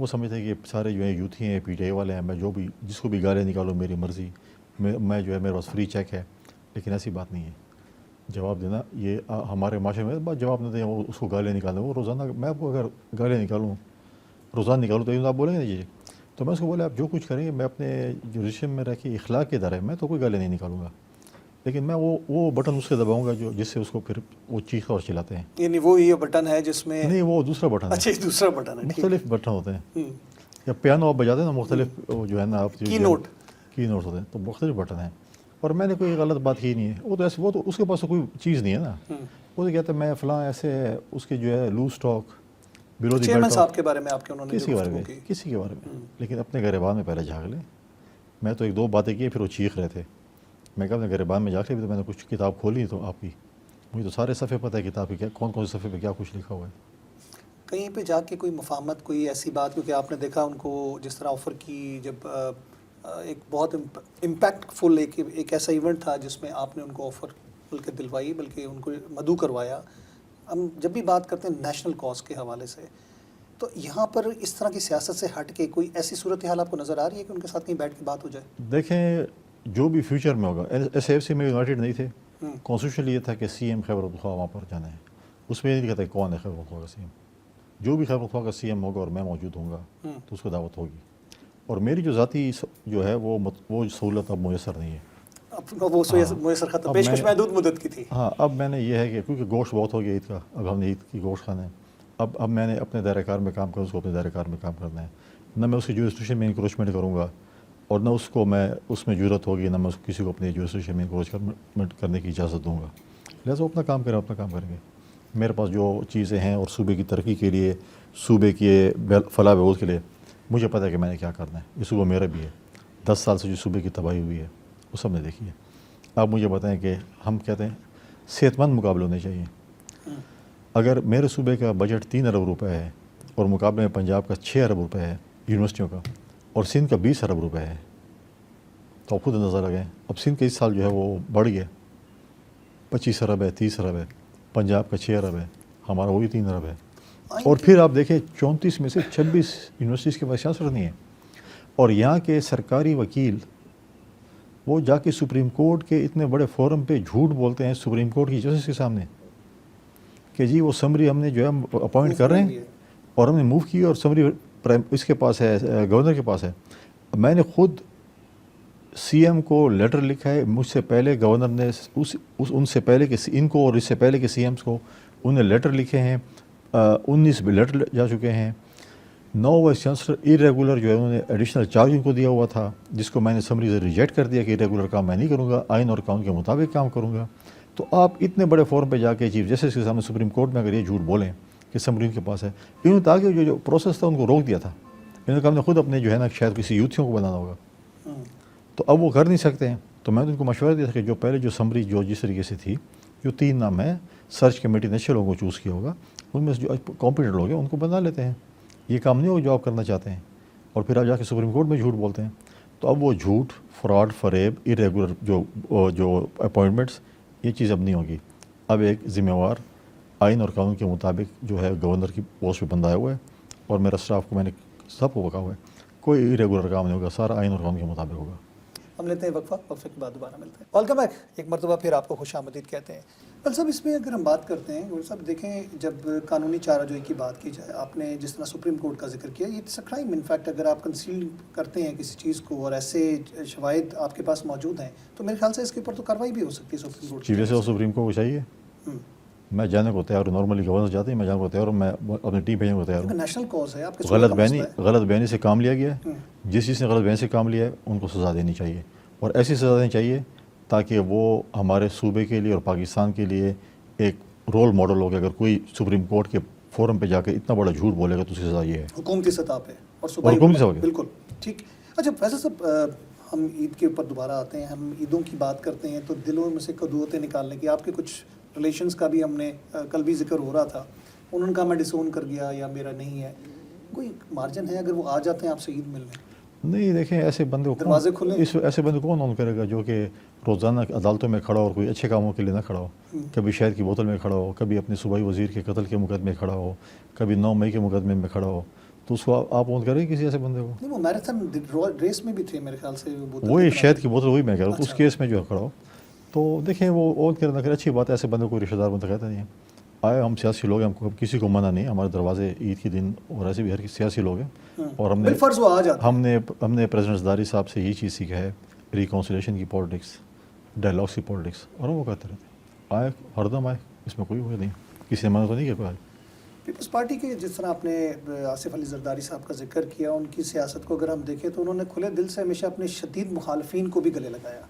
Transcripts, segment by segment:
وہ سمجھتے ہیں کہ سارے جو ہیں یوتھی ہیں پی ٹی آئی والے ہیں، میں جو بھی جس کو بھی گالیاں نکالوں میری مرضی، میں جو ہے میرے پاس فری چیک ہے. لیکن ایسی بات نہیں ہے. جواب دینا یہ ہمارے معاشرے میں بات جواب نہ دیں، وہ اس کو گالیاں نکالیں. وہ روزانہ میں آپ کو اگر گالیاں نکالوں روزانہ نکالوں تو آپ بولیں گے جی. تو میں اس کو بولے آپ جو کچھ کریں گے، میں اپنے جو رشم میں رہ کے اخلاق کے ادارے میں تو کوئی گالیاں نہیں نکالوں گا، لیکن میں وہ بٹن اس کے دباؤں گا جس سے اس کو پھر وہ چیخ اور چلاتے ہیں. یعنی وہ یہ بٹن ہے جس میں نہیں، وہ دوسرا بٹن ہے. اچھا دوسرا بٹن ہے. مختلف بٹن ہوتے ہیں. یا پیانو آپ بجاتے ہیں نا، مختلف جو ہے نا آپ کی نوٹ ہوتے ہیں، تو مختلف بٹن ہیں. اور میں نے کوئی غلط بات کی نہیں ہے. وہ تو ایسے وہ تو اس کے پاس تو کوئی چیز نہیں ہے نا. وہ تو کہتے ہیں میں فلاں ایسے اس کے جو ہے لوز ٹاک بیلو دی بیلٹ صاحب کے بارے میں آپ کے انہوں نے کسی کے بارے میں لیکن اپنے گریبان میں پہلے جھانک لیں. میں تو ایک دو باتیں کی پھر وہ چیخ رہے تھے. میں کہا اپنے گریبان میں جھانک لیں. تو میں نے کچھ کتاب کھولی تو آپ کی مجھے تو سارے صفحے پتہ ہے کتاب کے کیا کون سے صفحے پہ کیا کچھ لکھا ہوا ہے. کہیں پہ جا کے کوئی مفاہمت کوئی ایسی بات، کیونکہ آپ نے دیکھا ان کو جس طرح آفر کی، جب ایک بہت امپیکٹ فل ایک ایسا ایونٹ تھا جس میں آپ نے ان کو آفر بلکہ دلوائی، بلکہ ان کو مدعو کروایا. ہم جب بھی بات کرتے ہیں نیشنل کاز کے حوالے سے، تو یہاں پر اس طرح کی سیاست سے ہٹ کے کوئی ایسی صورتحال آپ کو نظر آ رہی ہے کہ ان کے ساتھ کہیں بیٹھ کے بات ہو جائے؟ دیکھیں جو بھی فیوچر میں ہوگا، ایس ایف سی میں یونائٹیڈ نہیں تھے. کانسٹیٹیوشن یہ تھا کہ سی ایم خیبر پختونخوا وہاں پر جانا ہے. اس میں یہ نہیں کہتا کون ہے خیبر پختونخوا کا سی ایم. جو بھی خیبر پختونخوا کا سی ایم ہوگا اور میں موجود ہوں گا تو اس کو دعوت ہوگی. اور میری جو ذاتی جو ہے وہ سہولت اب میسر نہیں ہے. وہ میسر ختم، پیشکش محدود مدت کی تھی. ہاں، اب میں نے یہ ہے کہ کیونکہ گوشت بہت ہو گیا عید کا، اب ہم نے عید کی گوشت کھانا ہے. اب میں نے اپنے دائرہ کار میں کام کرنا، اس کو اپنے دائرہ کار میں کام کرنا ہے. نہ میں اس کی جورسڈکشن میں انکروچمنٹ کروں گا، اور نہ اس کو میں اس میں جرت ہوگی، نہ میں کسی کو اپنے جورسڈکشن میں انکروچمنٹ کرنے کی اجازت دوں گا. لہٰذا وہ اپنا کام کریں، اپنا کام کریں گے. میرے پاس جو چیزیں ہیں اور صوبے کی ترقی کے لیے، صوبے کے فلاح بہبود کے لیے مجھے پتہ ہے کہ میں نے کیا کرنا ہے. یہ صوبہ میرا بھی ہے. 10 سال سے جو صوبے کی تباہی ہوئی ہے وہ سب نے دیکھی ہے. آپ مجھے بتائیں کہ ہم کہتے ہیں صحت مند مقابلے ہونے چاہیے. اگر میرے صوبے کا بجٹ 3 ارب روپے ہے اور مقابلے میں پنجاب کا 6 ارب روپے ہے یونیورسٹیوں کا، اور سندھ کا 20 ارب روپے ہے، تو آپ خود نظر لگائیں. اب سندھ کا اس سال جو ہے وہ بڑھ گیا، 25 ارب ہے، 30 ارب ہے. پنجاب کا 6 ارب ہے، ہمارا وہی 3 ارب ہے. اور پھر آپ دیکھیں 34 میں سے 26 یونیورسٹیز کے وائس چانسلر نہیں ہیں. اور یہاں کے سرکاری وکیل وہ جا کے سپریم کورٹ کے اتنے بڑے فورم پہ جھوٹ بولتے ہیں سپریم کورٹ کی ججز کے سامنے کہ جی وہ سمری ہم نے جو ہے اپوائنٹ کر رہے ہیں اور ہم نے موو کی اور سمری اس کے پاس ہے، گورنر کے پاس ہے. میں نے خود سی ایم کو لیٹر لکھا ہے. مجھ سے پہلے گورنر نے ان سے پہلے کہ ان کو اور اس سے پہلے کے سی ایمس کو انہیں لیٹر لکھے ہیں. 19 لیٹر جا چکے ہیں. 9 وائس چانسلر ارریگولر جو ہے انہوں نے ایڈیشنل چارج ان کو دیا ہوا تھا، جس کو میں نے سمری سے ریجیکٹ کر دیا کہ ارریگولر کام میں نہیں کروں گا، آئین اور قانون کے مطابق کام کروں گا. تو آپ اتنے بڑے فورم پہ جا کے چیف جسٹس کے سامنے سپریم کورٹ میں اگر یہ جھوٹ بولیں کہ سمری ان کے پاس ہے، انہوں نے تاکہ جو پروسیس تھا ان کو روک دیا تھا. انہوں نے کہا ہم نے خود اپنے جو ہے نا شاید کسی یوتھیوں کو بنانا ہوگا، تو اب وہ کر نہیں سکتے ہیں. تو میں نے ان کو مشورہ دیا تھا کہ جو پہلے جو سمری جو جس طریقے سے تھی، جو 3 نام ہے سرچ کمیٹی نے 6 لوگوں کو چوز کیا ہوگا، ان میں سے جو کمپیٹنٹ لوگ ہیں ان کو بنا لیتے ہیں. یہ کام نہیں ہوگا جو آپ کرنا چاہتے ہیں، اور پھر آپ جا کے سپریم کورٹ میں جھوٹ بولتے ہیں. تو اب وہ جھوٹ، فراڈ، فریب، ارریگولر جو اپوائنٹمنٹس، یہ چیز اب نہیں ہوگی. اب ایک ذمہ وار آئین اور قانون کے مطابق جو ہے گورنر کی پوسٹ پہ بندہ آیا ہوا ہے، اور میرا اسٹاف کو میں نے سب کو بکا ہوا ہے. کوئی ارریگولر کام نہیں ہوگا، سارا آئین اور قانون کے مطابق ہوگا. ہم لیتے ہیں وقفے کے بعد دوبارہ ملتے ہیں. Welcome back. ایک مرتبہ پھر آپ کو خوش آمدید کہتے ہیں. گل صاحب اس میں اگر ہم بات کرتے ہیں، گل صاحب دیکھیں جب قانونی چارہ جوئی کی بات کی جائے، آپ نے جس طرح سپریم کورٹ کا ذکر کیا، یہ اٹس اے کرائم. انفیکٹ اگر آپ کنسیل کرتے ہیں کسی چیز کو اور ایسے شواہد آپ کے پاس موجود ہیں تو میرے خیال سے اس کے اوپر تو کارروائی بھی ہو سکتی ہے سپریم کورٹ کی. چیف جسٹس سپریم کورٹ کو چاہیے، میں جانے کو تیار ہوں. نارملی گورنر جاتے ہیں، میں جانے کو تیار ہوں، میں اپنی ٹیم بھیجنے کو تیار ہوں. نیشنل کاز ہے آپ کے. غلط بیانی سے کام لیا گیا ہے. جس چیز نے غلط بیانی سے کام لیا ہے ان کو سزا دینی چاہیے، اور ایسی سزا دینی چاہیے تاکہ وہ ہمارے صوبے کے لیے اور پاکستان کے لیے ایک رول ماڈل ہو. کہ اگر کوئی سپریم کورٹ کے فورم پہ جا کے اتنا بڑا جھوٹ بولے گا تو اس کی سزا یہ ہے حکومتی سطح پہ اور صوبائی حکومتی سطح پہ. بالکل ٹھیک. اچھا فیصل صاحب، ہم عید کے اوپر دوبارہ آتے ہیں. ہم عیدوں کی بات کرتے ہیں تو دلوں میں سے کدوتیں نکالنے کی، آپ کے کچھ ریلیشنز کا بھی ہم نے کل بھی ذکر ہو رہا تھا، انہوں نے کہا میں ڈسون کر گیا یا میرا نہیں ہے. کوئی مارجن ہے اگر وہ آ جاتے ہیں آپ سے عید ملنے؟ نہیں، دیکھیں ایسے بندے کو دروازے کھلے، ایسے بندے کون آن کرے گا جو کہ روزانہ عدالتوں میں کھڑا ہو اور کوئی اچھے کاموں کے لیے نہ کھڑا ہو. کبھی شہد کی بوتل میں کھڑا ہو، کبھی اپنے صوبائی وزیر کے قتل کے مقدمے میں کھڑا ہو، کبھی 9 مئی کے مقدمے میں کھڑا ہو. تو اس کو آپ اون کریں کسی ایسے بندے کو؟ نہیں وہ میراتھن ریس میں بھی تھے میرے خیال سے، وہی شہد کی بوتل وہی میں کہہ رہا ہوں، تو اس اچھا۔ کیس میں جو ہے کھڑا ہو تو دیکھیں وہ اون کرنا کرے، اچھی بات ہے، ایسے بندے کو رشتہ دار بنتا کہتا نہیں ہے۔ آئے ہم سیاسی لوگ ہیں، ہم کو کسی کو منع نہیں، ہمارے دروازے عید کے دن اور ایسے بھی ہر سیاسی لوگ ہیں، اور بالفرض وہ آ جاتے ہیں۔ ہم نے پریزیڈنٹ زرداری صاحب سے یہی چیز سیکھا ہے، ریکانسلیشن کی پالیٹکس، ڈائلاگس کی پالیٹکس، اور وہ کہتے رہتے ہیں آئے ہر دم آئے، اس میں کوئی وہ نہیں، کسی نے منع تو نہیں کیا کوئی آئے۔ پیپلز پارٹی کے جس طرح آپ نے آصف علی زرداری صاحب کا ذکر کیا، ان کی سیاست کو اگر ہم دیکھیں تو انہوں نے کھلے دل سے ہمیشہ اپنے شدید مخالفین کو بھی گلے لگایا،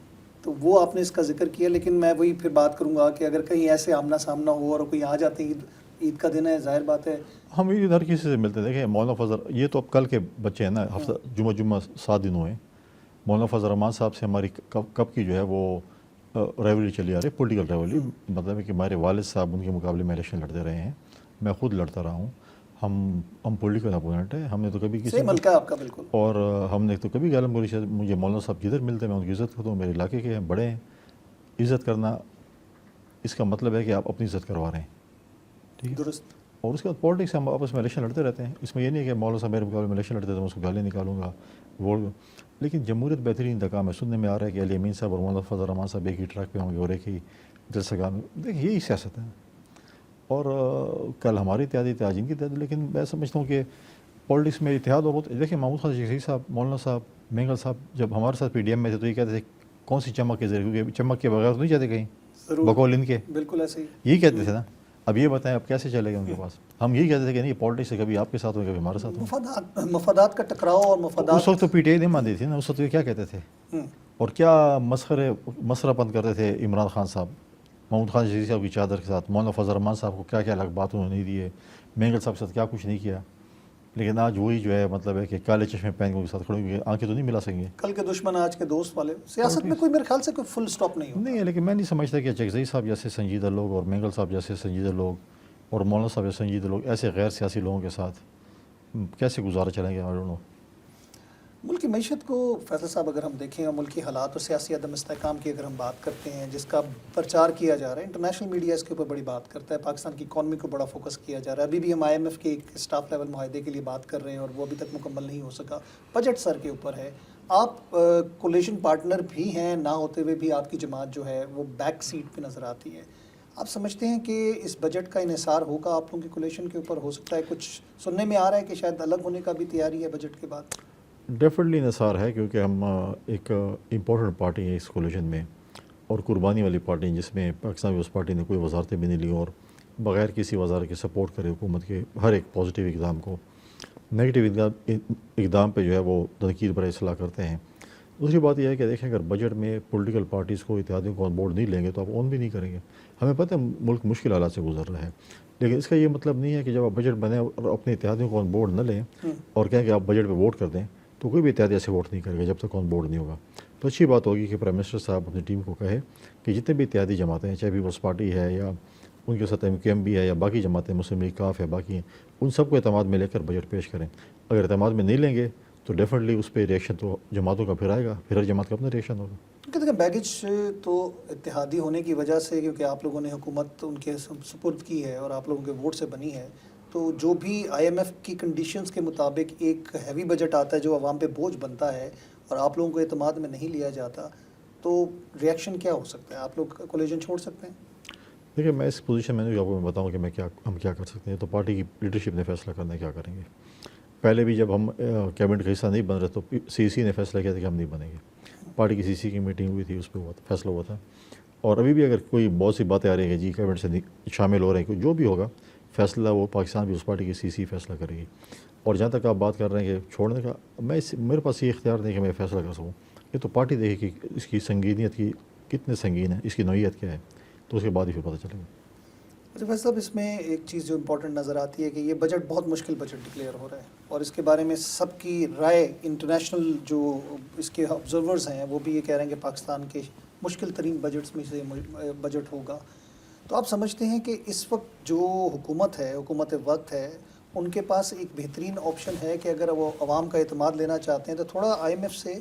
تو وہ آپ نے اس کا ذکر کیا، لیکن میں وہی پھر بات کروں گا کہ اگر کہیں ایسے آمنا سامنا ہو اور کوئی آ جاتے ہیں، عید کا دن ہے، ظاہر بات ہے ہم عید ہر کسی سے ملتے ہیں۔ دیکھیں مولانا فضل، یہ تو اب کل کے بچے ہیں نا، ہفتہ جمعہ 7 دن ہوئے، مولانا فضل الرحمان صاحب سے ہماری کب کی جو ہے وہ ریولی چلی آ رہی ہے، پولیٹیکل ریولی، مطلب ہے کہ ہمارے والد صاحب ان کے مقابلے میں الیکشن لڑتے رہے ہیں، میں خود لڑتا رہا ہوں، ہم پولیٹیکل اپوننٹ ہیں، ہم نے تو کبھی کسی سیم ملکہ آپ کا بالکل، اور ہم نے تو کبھی غالب گوری سے مجھے مولانا صاحب جدھر ملتے ہیں میں ان کی عزت کرتا ہوں، میرے علاقے کے ہیں، بڑے ہیں، عزت کرنا اس کا مطلب ہے کہ آپ اپنی عزت کروا رہے ہیں، ٹھیک ہے۔ درست۔ اور اس کے بعد پالیٹکس ہم آپس میں الیکشن لڑتے رہتے ہیں، اس میں یہ نہیں کہ مولانا صاحب میرے مقابلے میں الیکشن لڑتے تھے میں اس کو گالیاں نکالوں گا ووٹ، لیکن جمہوریت بہترین انتقام ہے۔ سننے میں آ رہا ہے کہ علی امین صاحب اور مولانا فضل الرحمان صاحب ایک ہی ٹریک پہ ہوں گے اور ایک ہی جلسہ گاہ میں، دیکھیں یہی سیاست ہے، اور کل ہماری اتحادی تھے آج ان کی اتحادی، لیکن میں سمجھتا ہوں کہ پالیٹکس میں اتحاد اور دیکھیں محمود خان شیخی صاحب، مولانا صاحب، مینگل صاحب جب ہمارے ساتھ پی ڈی ایم میں تھے تو یہ کہتے تھے کون سی چمک کے ذریعے، کیونکہ چمک کے بغیر تو نہیں جاتے کہیں، ضرور، بقول ان کے بالکل ایسے ہی، یہی کہتے تھے نا۔ اب یہ بتائیں اب کیسے چلے گئے ان کے پاس؟ ہم یہی کہتے تھے کہ نہیں پالیٹکس سے کبھی آپ کے ساتھ ہو کبھی ہمارے ساتھ ہو۔ مفادات کا ٹکراؤ اور اس مفادات، وقت تو پی ٹی آئی نہیں مانتی تھی نا، اس وقت یہ کیا کہتے تھے اور کیا مسخرہ پند کرتے تھے عمران خان صاحب، محمود خان شیخی صاحب کی چادر کے ساتھ، مولانا فضل الرحمان صاحب کو کیا کیا الگ بات انہوں نے نہیں دیے، مینگل صاحب کے ساتھ کیا کچھ نہیں کیا، لیکن آج وہی جو ہے مطلب ہے کہ کالے چشمے پہن کے ان کے ساتھ کھڑے ہوئے، آنکھیں تو نہیں ملا سکیں گے۔ کل کے دشمن آج کے دوست والے، سیاست میں کوئی میرے خیال سے کوئی فل سٹاپ نہیں ہوتا۔ نہیں ہے، لیکن میں نہیں سمجھتا کہ چکزئی صاحب جیسے سنجیدہ لوگ اور مینگل صاحب جیسے سنجیدہ لوگ اور مولانا صاحب جیسے سنجیدہ لوگ ایسے غیر سیاسی لوگوں کے ساتھ کیسے گزارا چلیں گے؟ I don't know۔ ملک کی معیشت کو فیصل صاحب اگر ہم دیکھیں اور ملکی حالات اور سیاسی عدم استحکام کی اگر ہم بات کرتے ہیں جس کا پرچار کیا جا رہا ہے، انٹرنیشنل میڈیا اس کے اوپر بڑی بات کرتا ہے، پاکستان کی اکانومی کو بڑا فوکس کیا جا رہا ہے، ابھی بھی ہم IMF کے ایک اسٹاف لیول معاہدے کے لیے بات کر رہے ہیں اور وہ ابھی تک مکمل نہیں ہو سکا، بجٹ سر کے اوپر ہے، آپ کولیشن پارٹنر بھی ہیں، نہ ہوتے ہوئے بھی آپ کی جماعت جو ہے وہ بیک سیٹ پہ نظر آتی ہے، آپ سمجھتے ہیں کہ اس بجٹ کا انحصار ہوگا آپ لوگوں کی کولیشن کے اوپر؟ ہو سکتا ہے کچھ سننے میں آ رہا ہے کہ شاید الگ ہونے کا بھی تیاری ہے بجٹ کے بعد؟ ڈیفینیٹلی انحصار ہے، کیونکہ ہم ایک امپورٹنٹ پارٹی ہے اس کولیشن میں، اور قربانی والی پارٹی جس میں پاکستان پیپلز پارٹی نے کوئی وزارتیں بھی نہیں لی اور بغیر کسی وزارت کے سپورٹ کرے حکومت کے ہر ایک پازیٹیو اقدام کو، نیگیٹو اقدام پہ جو ہے وہ تنقید برائے اصلاح کرتے ہیں۔ دوسری بات یہ ہے کہ دیکھیں اگر بجٹ میں پولیٹیکل پارٹیز کو اتحادیوں کو آن بورڈ نہیں لیں گے تو آپ اون بھی نہیں کریں گے۔ ہمیں پتہ ہے ملک مشکل حالات سے گزر رہا ہے، لیکن اس کا یہ مطلب نہیں ہے کہ جب آپ بجٹ بنیں اور اپنے اتحادیوں کو آن بورڈ نہ لیں اور کہیں کہ آپ بجٹ پہ ووٹ کر دیں تو کوئی بھی اتحادیہ سے ووٹ نہیں کرے گا جب تک آن بورڈ نہیں ہوگا۔ تو اچھی بات ہوگی کہ پرائم منسٹر صاحب اپنی ٹیم کو کہے کہ جتنے بھی اتحادی جماعتیں ہیں، چاہے پیپلز پارٹی ہے یا ان کے ساتھ MQM بھی ہے یا باقی جماعتیں مسلم لیگ کاف ہے باقی ہیں، ان سب کو اعتماد میں لے کر بجٹ پیش کریں۔ اگر اعتماد میں نہیں لیں گے تو ڈیفینیٹلی اس پہ ریئیکشن تو جماعتوں کا پھر آئے گا، پھر ہر جماعت کا اپنا ریئیکشن ہوگا۔ کیونکہ بیگیج تو اتحادی ہونے کی وجہ سے، کیونکہ آپ لوگوں نے حکومت ان کے سپرد کی ہے اور آپ لوگوں کے ووٹ سے بنی ہے، تو جو بھی IMF کی کنڈیشنز کے مطابق ایک ہیوی بجٹ آتا ہے جو عوام پہ بوجھ بنتا ہے اور آپ لوگوں کو اعتماد میں نہیں لیا جاتا، تو ریئیکشن کیا ہو سکتا ہے؟ آپ لوگ کولیجن چھوڑ سکتے ہیں؟ دیکھیے میں اس پوزیشن میں آپ کو بتاؤں کہ ہم کیا کر سکتے ہیں، تو پارٹی کی لیڈرشپ نے فیصلہ کرنا ہے کیا کریں گے۔ پہلے بھی جب ہم کیبنٹ کا حصہ نہیں بن رہے تو CC نے فیصلہ کیا تھا کہ ہم نہیں بنیں گے، پارٹی کی CC کی میٹنگ ہوئی تھی، اس پہ فیصلہ ہوا تھا، اور ابھی بھی اگر کوئی بہت سی باتیں آ رہی ہیں کہ جی کیبنٹ سے شامل ہو رہے ہیں، جو بھی ہوگا فیصلہ وہ پاکستان پیپلز پارٹی کی CC فیصلہ کرے گی۔ اور جہاں تک آپ بات کر رہے ہیں کہ چھوڑنے کا، میرے پاس یہ اختیار نہیں کہ میں فیصلہ کر سکوں، یہ تو پارٹی دیکھے کہ اس کی سنگینیت کی کتنے سنگین ہے، اس کی نوعیت کیا ہے، تو اس کے بعد ہی پھر پتہ چلے گا۔ اچھا فیصل صاحب، اس میں ایک چیز جو امپورٹنٹ نظر آتی ہے کہ یہ بجٹ بہت مشکل بجٹ ڈکلیئر ہو رہا ہے اور اس کے بارے میں سب کی رائے، انٹرنیشنل جو اس کے آبزرورز ہیں وہ بھی یہ کہہ رہے ہیں کہ پاکستان کے مشکل ترین بجٹس میں سے بجٹ ہوگا، تو آپ سمجھتے ہیں کہ اس وقت جو حکومت ہے، حکومت وقت ہے، ان کے پاس ایک بہترین آپشن ہے کہ اگر وہ عوام کا اعتماد لینا چاہتے ہیں تو تھوڑا IMF سے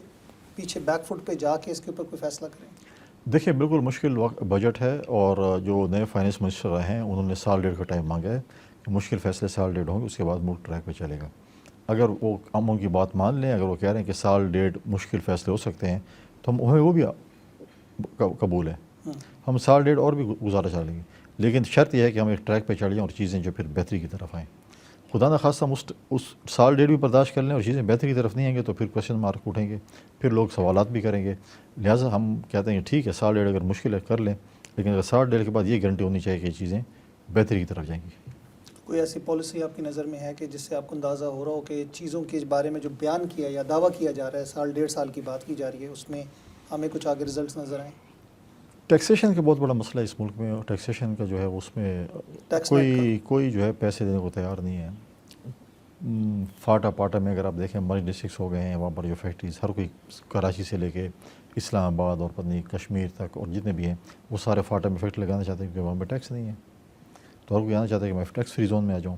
پیچھے بیک فٹ پہ جا کے اس کے اوپر کوئی فیصلہ کریں؟ دیکھیں بالکل مشکل بجٹ ہے، اور جو نئے فائنانس منسٹر رہے ہیں انہوں نے سال ڈیڑھ کا ٹائم مانگا ہے کہ مشکل فیصلے سال ڈیڑھ ہوں گے، اس کے بعد ملک ٹریک پہ چلے گا۔ اگر وہ ہم ان کی بات مان لیں, اگر وہ کہہ رہے ہیں کہ سال ڈیڑھ مشکل فیصلے ہو سکتے ہیں, تو ہمیں وہ بھی قبول ہے, ہم سال ڈیڑھ اور بھی گزارا چاہ لیں گے, لیکن شرط یہ ہے کہ ہم ایک ٹریک پہ چڑھ جائیں اور چیزیں جو پھر بہتری کی طرف آئیں. خدا نخواستہ ہم اس سال ڈیڑھ بھی برداشت کر لیں اور چیزیں بہتری کی طرف نہیں آئیں گے تو پھر کوشچن مارک اٹھیں گے, پھر لوگ سوالات بھی کریں گے. لہٰذا ہم کہتے ہیں کہ ٹھیک ہے سال ڈیڑھ اگر مشکل ہے کر لیں, لیکن اگر سال ڈیڑھ کے بعد یہ گارنٹی ہونی چاہیے کہ چیزیں بہتری کی طرف جائیں گی. کوئی ایسی پالیسی آپ کی نظر میں ہے کہ جس سے آپ کو اندازہ ہو رہا ہو کہ چیزوں کے بارے میں جو بیان کیا یا دعویٰ کیا جا رہا ہے, سال ڈیڑھ سال کی بات کی جا رہی ہے, اس میں ہمیں کچھ آگے رزلٹس نظر آئیں؟ ٹیکسیشن کا بہت بڑا مسئلہ ہے اس ملک میں, اور ٹیکسیشن کا جو ہے اس میں کوئی جو ہے پیسے دینے کو تیار نہیں ہے. فاٹا پاٹا میں اگر آپ دیکھیں مرج ڈسٹرکس ہو گئے ہیں, وہاں پر جو فیکٹریز ہر کوئی کراچی سے لے کے اسلام آباد اور پتنی کشمیر تک اور جتنے بھی ہیں وہ سارے فاٹا میں فیکٹری لگانا چاہتے ہیں کیونکہ وہاں پہ ٹیکس نہیں ہے, تو ہر کوئی آنا چاہتا ہے کہ میں ٹیکس فری زون میں آ جاؤں.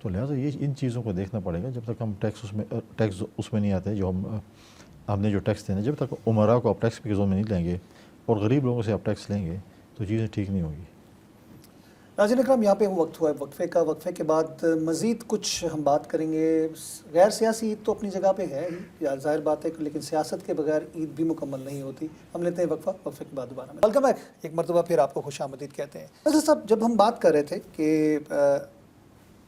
تو لہٰذا یہ ان چیزوں کو دیکھنا پڑے گا جب تک ہم ٹیکس اس میں نہیں آتے جو ہم نے جو ٹیکس دینا, جب تک عمرا کو آپ ٹیکس کی زون میں نہیں لیں گے اور غریب لوگوں سے آپ ٹیکس لیں گے تو چیزیں ٹھیک نہیں ہوگی. ناظرین اکرام, یہاں پہ وقت ہوا ہے وقفے کا. وقفے کے بعد مزید کچھ ہم بات کریں گے. غیر سیاسی عید تو اپنی جگہ پہ ہے ہی, ظاہر بات ہے, لیکن سیاست کے بغیر عید بھی مکمل نہیں ہوتی. ہم لیتے ہیں وقفہ, وقفے کے بعد دوبارہ ویلکم بیک. ایک مرتبہ پھر آپ کو خوش آمدید کہتے ہیں. ویسے صاحب, جب ہم بات کر رہے تھے کہ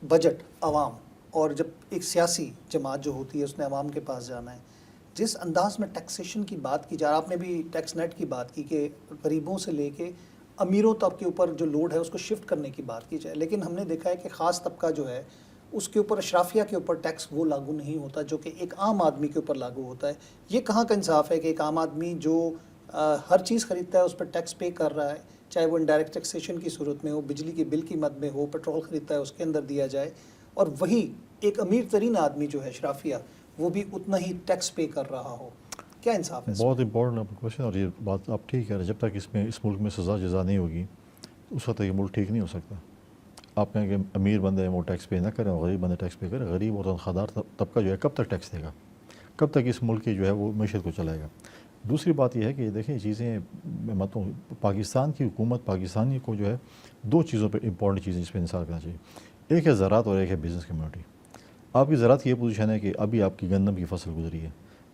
بجٹ عوام اور جب ایک سیاسی جماعت جو ہوتی ہے اس نے عوام کے پاس جانا ہے, جس انداز میں ٹیکسیشن کی بات کی جا رہا, آپ نے بھی ٹیکس نیٹ کی بات کی کہ غریبوں سے لے کے امیروں تک کے اوپر جو لوڈ ہے اس کو شفٹ کرنے کی بات کی جائے, لیکن ہم نے دیکھا ہے کہ خاص طبقہ جو ہے اس کے اوپر, اشرافیہ کے اوپر ٹیکس وہ لاگو نہیں ہوتا جو کہ ایک عام آدمی کے اوپر لاگو ہوتا ہے. یہ کہاں کا انصاف ہے کہ ایک عام آدمی جو ہر چیز خریدتا ہے اس پر ٹیکس پے کر رہا ہے, چاہے وہ انڈائریکٹ ٹیکسیشن کی صورت میں ہو, بجلی کے بل کی مد میں ہو, پیٹرول خریدتا ہے اس کے اندر دیا جائے, اور وہی ایک امیر ترین آدمی جو ہے اشرافیہ وہ بھی اتنا ہی ٹیکس پے کر رہا ہو. کیا انصاف ہے؟ بہت امپورٹنٹ کوشچن, اور یہ بات آپ ٹھیک ہے, جب تک اس ملک میں سزا جزا نہیں ہوگی اس وقت تک یہ ملک ٹھیک نہیں ہو سکتا. آپ کہیں کہ امیر بندے ہیں وہ ٹیکس پے نہ کریں اور غریب بندے ٹیکس پے کریں, غریب اور تنخواہ طبقہ جو ہے کب تک ٹیکس دے گا, کب تک اس ملک کی جو ہے وہ معیشت کو چلائے گا. دوسری بات یہ ہے کہ دیکھیں چیزیں پاکستان کی حکومت, پاکستانی کو جو ہے دو چیزوں پہ امپورٹنٹ چیزیں جس پہ انحصار کرنا چاہیے. ایک ہے زراعت اور ایک ہے بزنس کمیونٹی. آپ کی زراعت کی یہ پوزیشن ہے کہ ابھی آپ کی گندم کی فصل گزری ہے,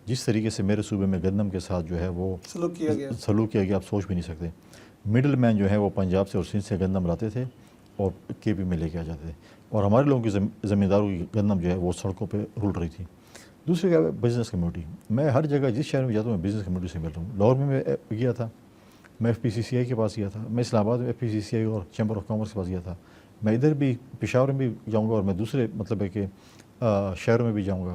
جس طریقے سے میرے صوبے میں گندم کے ساتھ جو ہے وہ سلوک کیا گیا آپ سوچ بھی نہیں سکتے. مڈل مین جو ہے وہ پنجاب سے اور سندھ سے گندم لاتے تھے اور کے پی میں لے کے آ جاتے تھے, اور ہمارے لوگوں کی زمینداروں کی گندم جو ہے وہ سڑکوں پہ رول رہی تھی. دوسری کیا ہے بزنس کمیونٹی. میں ہر جگہ جس شہر میں جاتا ہوں میں بزنس کمیونٹی سے مل رہا ہوں. لاہور میں گیا تھا, میں ایف پی سی سی آئی کے پاس گیا تھا, میں اسلام آباد میں ایف پی سی سی آئی اور چیمبر آف کامرس کے پاس گیا تھا, میں ادھر بھی پشاور میں بھی جاؤں گا اور میں دوسرے مطلب ہے کہ شہروں میں بھی جاؤں گا,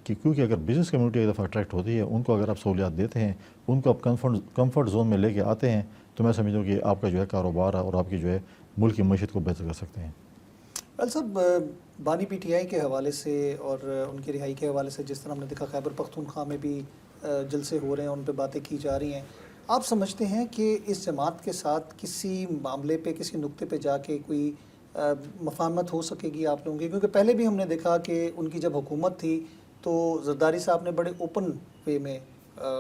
کیونکہ اگر بزنس کمیونٹی ایک دفعہ اٹریکٹ ہوتی ہے, ان کو اگر آپ سہولیات دیتے ہیں, ان کو آپ کمفرٹ زون میں لے کے آتے ہیں, تو میں سمجھتا ہوں کہ آپ کا جو ہے کاروبار اور آپ کی جو ہے ملک کی معیشت کو بہتر کر سکتے ہیں. ویل صاحب, بانی پی ٹی آئی کے حوالے سے اور ان کی رہائی کے حوالے سے جس طرح ہم نے دیکھا خیبر پختونخوا میں بھی جلسے ہو رہے ہیں, ان پہ باتیں کی جا رہی ہیں, آپ سمجھتے ہیں کہ اس جماعت کے ساتھ کسی معاملے پہ, کسی نقطے پہ جا کے کوئی مفاہمت ہو سکے گی آپ لوگوں کی؟ کیونکہ پہلے بھی ہم نے دیکھا کہ ان کی جب حکومت تھی تو زرداری صاحب نے بڑے اوپن وے میں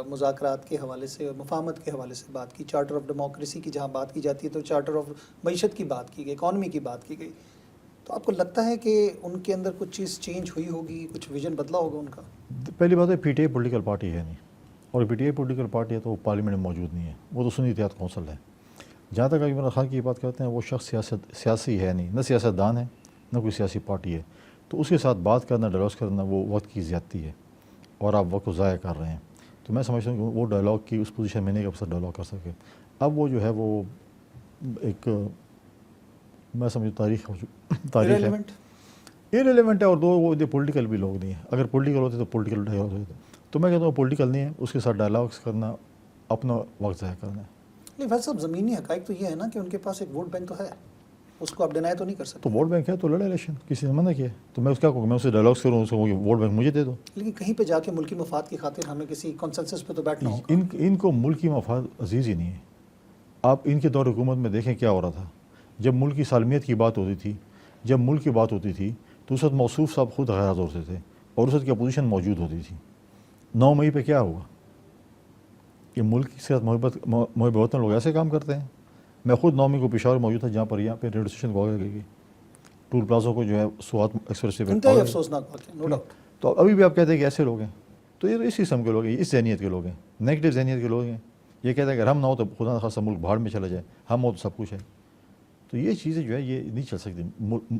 مذاکرات کے حوالے سے اور مفاہمت کے حوالے سے بات کی. چارٹر آف ڈیموکریسی کی جہاں بات کی جاتی ہے تو چارٹر آف معیشت کی بات کی گئی, اکانومی کی بات کی گئی. تو آپ کو لگتا ہے کہ ان کے اندر کچھ چیز چینج ہوئی ہوگی, کچھ ویژن بدلا ہوگا ان کا؟ پہلی بات ہے P T I political party ہے نہیں, اور P T I political party ہے تو وہ پارلیمنٹ میں موجود نہیں ہے, وہ تو سنی اتحاد کونسل ہے. جہاں تک عمران خان کی بات کرتے ہیں, وہ شخص سیاسی ہے نہیں, نہ سیاست دان ہے نہ کوئی سیاسی پارٹی ہے, تو اس کے ساتھ بات کرنا, ڈائلاگ کرنا وہ وقت کی زیادتی ہے اور آپ وقت کو ضائع کر رہے ہیں. تو میں سمجھتا ہوں کہ وہ ڈائلاگ کی اس پوزیشن میں نہیں کہ اب ڈائلاگ کر سکے. اب وہ جو ہے وہ ایک میں سمجھتا تاریخ ہے, ارریلیونٹ ہے, اور دو وہ پولیٹیکل بھی لوگ نہیں ہیں. اگر پولیٹیکل ہوتے تو پولیٹیکل ڈائلاگ ہوتے, تو میں کہتا ہوں پولیٹیکل نہیں ہے, اس کے ساتھ ڈائلاگس کرنا اپنا وقت ضائع کرنا ہے. نہیں ویسے صاحب, زمینی حقائق تو یہ ہے نا کہ ان کے پاس ایک ووٹ بینک تو ہے, اس کو آپ ڈینائی تو نہیں کر سکتے. تو ووٹ بینک ہے تو لڑے الیکشن, کسی نے منع کیا, تو میں اس کیا کہوں, میں اسے ڈائلاگس کروں, اس کو ووٹ بینک مجھے دے دو. لیکن کہیں پہ جا کے ملکی مفاد کی خاطر ہمیں کسی کنسنسس پہ تو بیٹھنا ہوگا. ان کو ملکی مفاد عزیز ہی نہیں ہے. آپ ان کے دور حکومت میں دیکھیں کیا ہو رہا تھا. جب ملک کی سالمیت کی بات ہوتی تھی, جب ملک کی بات ہوتی تھی, تو اس وقت موصوف صاحب خود غیر حاضر ہوتے تھے اور اس وقت کی اپوزیشن موجود ہوتی تھی. 9 مئی پہ کیا ہوا؟ کہ ملک کے ساتھ محب وطن لوگ ایسے کام کرتے ہیں. میں خود 9 مئی کو پشاور موجود تھا, جہاں پر یہاں پہ ریڈیو اسٹیشن کو آگے گئی, ٹول پلازوں کو جو ہے سوات ایکسپریس وے پہ انتہائی افسوسناک بات ہے, نو ڈاؤٹ. تو ابھی بھی آپ کہتے ہیں کہ ایسے لوگ ہیں، تو یہ اس قسم کے لوگ ہیں، اس ذہنیت کے لوگ ہیں، نیگیٹو ذہنیت کے لوگ ہیں. یہ کہتے ہیں کہ ہم نہ ہو تو خدا نخواستہ ملک بھاڑ میں چلا جائے، ہم ہو تو سب کچھ ہے. تو یہ چیزیں جو ہے یہ نہیں چل سکتی.